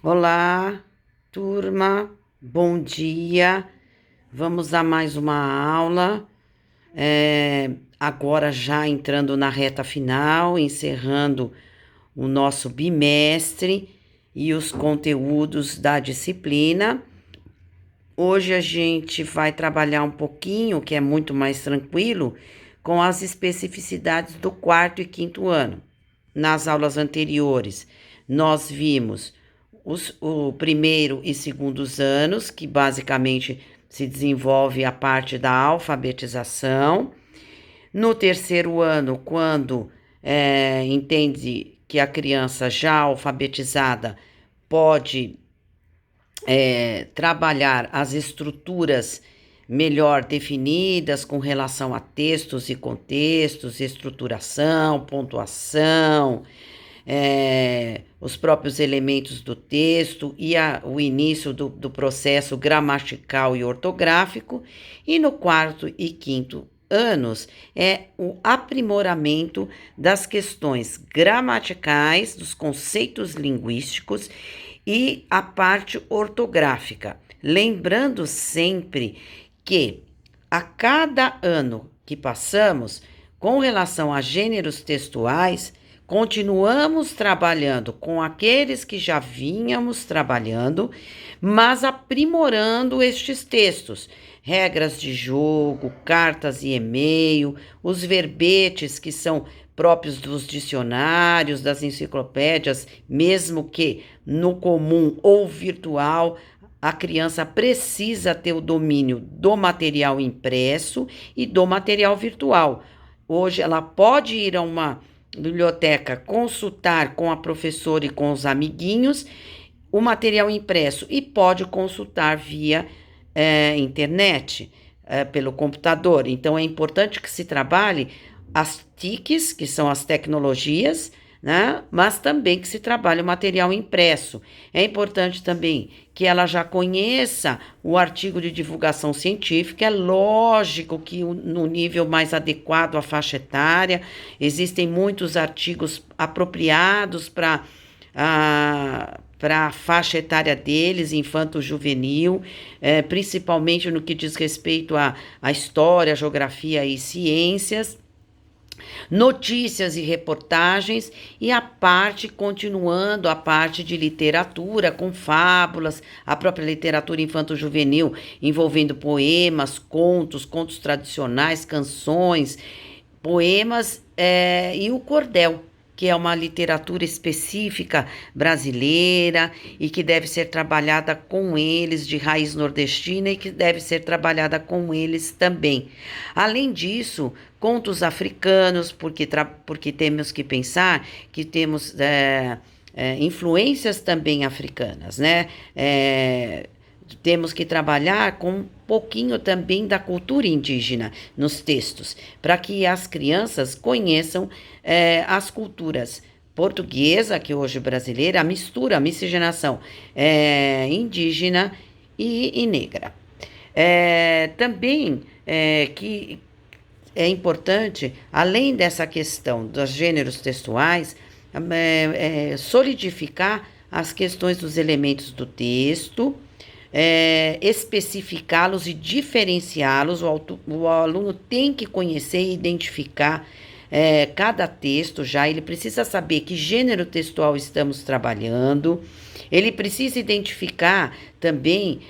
Olá, turma, bom dia. Vamos a mais uma aula. Agora já entrando na reta final, encerrando o nosso bimestre e os conteúdos da disciplina. Hoje a gente vai trabalhar um pouquinho, que é muito mais tranquilo, com as especificidades do quarto e quinto ano. Nas aulas anteriores, nós vimos o primeiro e segundos anos, que basicamente se desenvolve a parte da alfabetização. No terceiro ano, quando entende que a criança já alfabetizada pode trabalhar as estruturas melhor definidas com relação a textos e contextos, estruturação, pontuação, os próprios elementos do texto e o início do processo gramatical e ortográfico. E no quarto e quinto anos é o aprimoramento das questões gramaticais, dos conceitos linguísticos e a parte ortográfica. Lembrando sempre que a cada ano que passamos, com relação a gêneros textuais, continuamos trabalhando com aqueles que já vínhamos trabalhando, mas aprimorando estes textos. Regras de jogo, cartas e e-mail, os verbetes que são próprios dos dicionários, das enciclopédias, mesmo que no comum ou virtual, a criança precisa ter o domínio do material impresso e do material virtual. Hoje ela pode ir a uma biblioteca consultar com a professora e com os amiguinhos o material impresso e pode consultar via internet, pelo computador. Então é importante que se trabalhe as TICs, que são as tecnologias, né? Mas também que se trabalhe o material impresso. É importante também que ela já conheça o artigo de divulgação científica. É lógico que no nível mais adequado à faixa etária, existem muitos artigos apropriados para a faixa etária deles, infanto-juvenil, principalmente no que diz respeito à história, geografia e ciências, notícias e reportagens, e a parte, continuando, a parte de literatura, com fábulas, a própria literatura infanto-juvenil, envolvendo poemas, contos tradicionais, canções, poemas e o cordel, que é uma literatura específica brasileira e que deve ser trabalhada com eles, de raiz nordestina, e que deve ser trabalhada com eles também. Além disso, contos africanos, porque temos que pensar que temos influências também africanas, né? Temos que trabalhar com um pouquinho também da cultura indígena nos textos, para que as crianças conheçam as culturas portuguesa, que hoje brasileira, a mistura, a miscigenação indígena e negra. Também que é importante, além dessa questão dos gêneros textuais, solidificar as questões dos elementos do texto, especificá-los e diferenciá-los. O aluno tem que conhecer e identificar cada texto já. Ele precisa saber que gênero textual estamos trabalhando. Ele precisa identificar também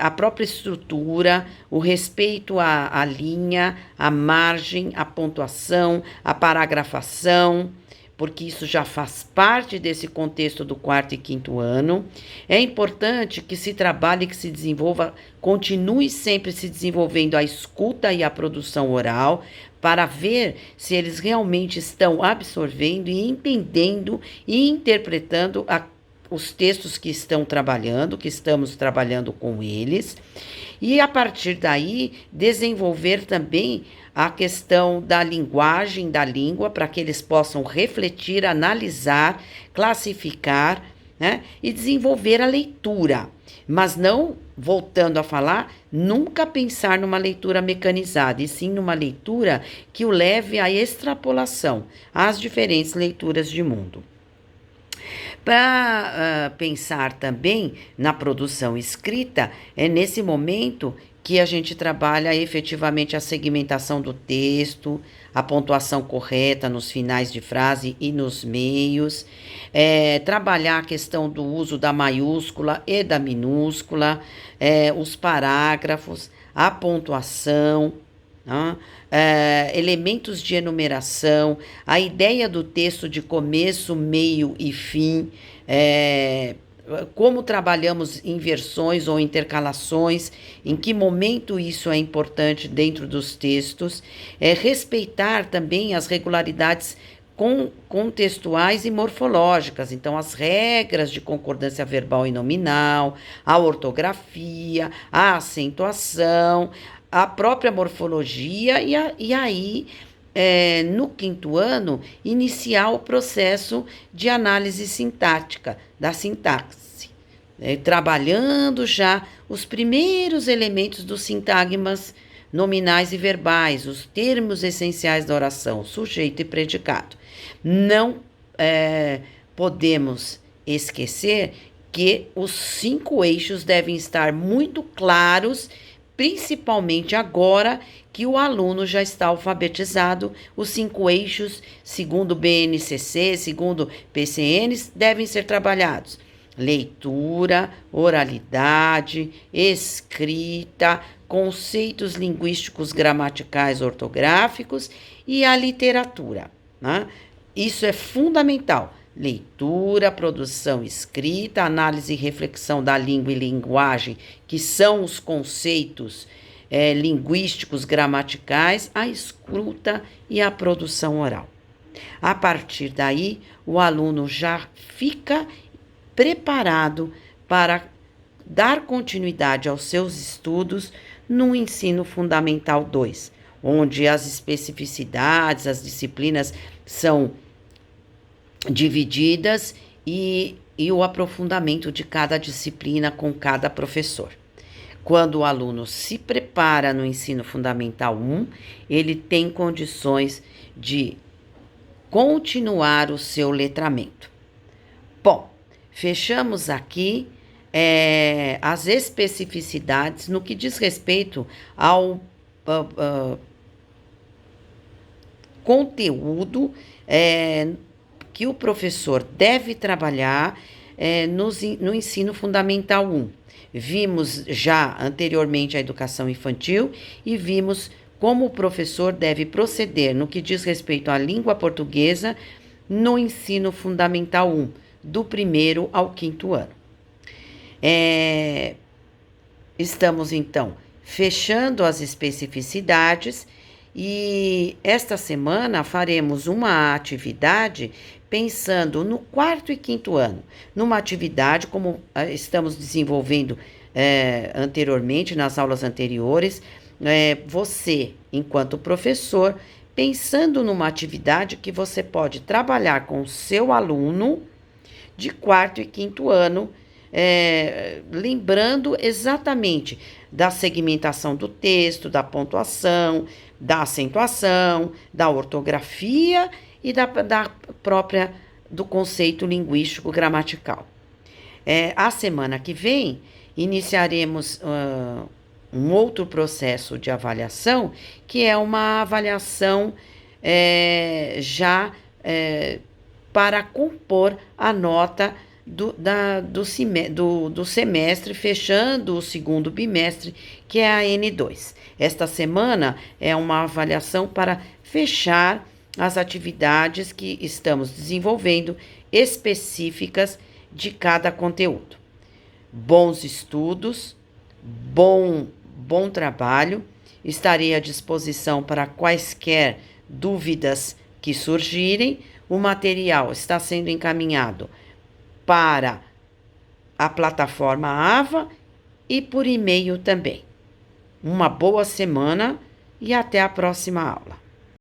a própria estrutura, o respeito à linha, à margem, à pontuação, à paragrafação, porque isso já faz parte desse contexto do quarto e quinto ano. É importante que se trabalhe, que se desenvolva, continue sempre se desenvolvendo a escuta e a produção oral, para ver se eles realmente estão absorvendo e entendendo e interpretando os textos que estão trabalhando, que estamos trabalhando com eles, e a partir daí desenvolver também a questão da linguagem, da língua, para que eles possam refletir, analisar, classificar, né, e desenvolver a leitura. Mas não, voltando a falar, nunca pensar numa leitura mecanizada, e sim numa leitura que o leve à extrapolação, às diferentes leituras de mundo. Para pensar também na produção escrita, é nesse momento que a gente trabalha efetivamente a segmentação do texto, a pontuação correta nos finais de frase e nos meios, trabalhar a questão do uso da maiúscula e da minúscula, os parágrafos, a pontuação, né? Elementos de enumeração, a ideia do texto de começo, meio e fim, como trabalhamos inversões ou intercalações, em que momento isso é importante dentro dos textos, respeitar também as regularidades contextuais e morfológicas, então as regras de concordância verbal e nominal, a ortografia, a acentuação, a própria morfologia e aí, no quinto ano, iniciar o processo de análise sintática, da sintaxe, trabalhando já os primeiros elementos dos sintagmas nominais e verbais, os termos essenciais da oração, sujeito e predicado. Não podemos esquecer que os 5 eixos devem estar muito claros, principalmente agora que o aluno já está alfabetizado. Os 5 eixos, segundo o BNCC, segundo PCNs, devem ser trabalhados: leitura, oralidade, escrita, conceitos linguísticos, gramaticais, ortográficos e a literatura, né? Isso é fundamental. Leitura, produção escrita, análise e reflexão da língua e linguagem, que são os conceitos linguísticos, gramaticais, a escuta e a produção oral. A partir daí, o aluno já fica preparado para dar continuidade aos seus estudos no ensino fundamental 2, onde as especificidades, as disciplinas são divididas e o aprofundamento de cada disciplina com cada professor. Quando o aluno se prepara no ensino fundamental 1, ele tem condições de continuar o seu letramento. Bom, fechamos aqui as especificidades no que diz respeito ao conteúdo que o professor deve trabalhar no ensino fundamental 1. Vimos já anteriormente a educação infantil e vimos como o professor deve proceder no que diz respeito à língua portuguesa no ensino fundamental 1, do 1º ao 5º ano. Estamos, então, fechando as especificidades e esta semana faremos uma atividade pensando no 4º e 5º ano, numa atividade como estamos desenvolvendo anteriormente, nas aulas anteriores, você, enquanto professor, pensando numa atividade que você pode trabalhar com o seu aluno de 4º e 5º ano, lembrando exatamente da segmentação do texto, da pontuação, da acentuação, da ortografia e do conceito linguístico gramatical. A semana que vem, iniciaremos um outro processo de avaliação, que é uma avaliação para compor a nota do semestre, fechando o 2º bimestre, que é a N2. Esta semana é uma avaliação para fechar as atividades que estamos desenvolvendo, específicas de cada conteúdo. Bons estudos, bom trabalho. Estarei à disposição para quaisquer dúvidas que surgirem. O material está sendo encaminhado para a plataforma AVA e por e-mail também. Uma boa semana e até a próxima aula.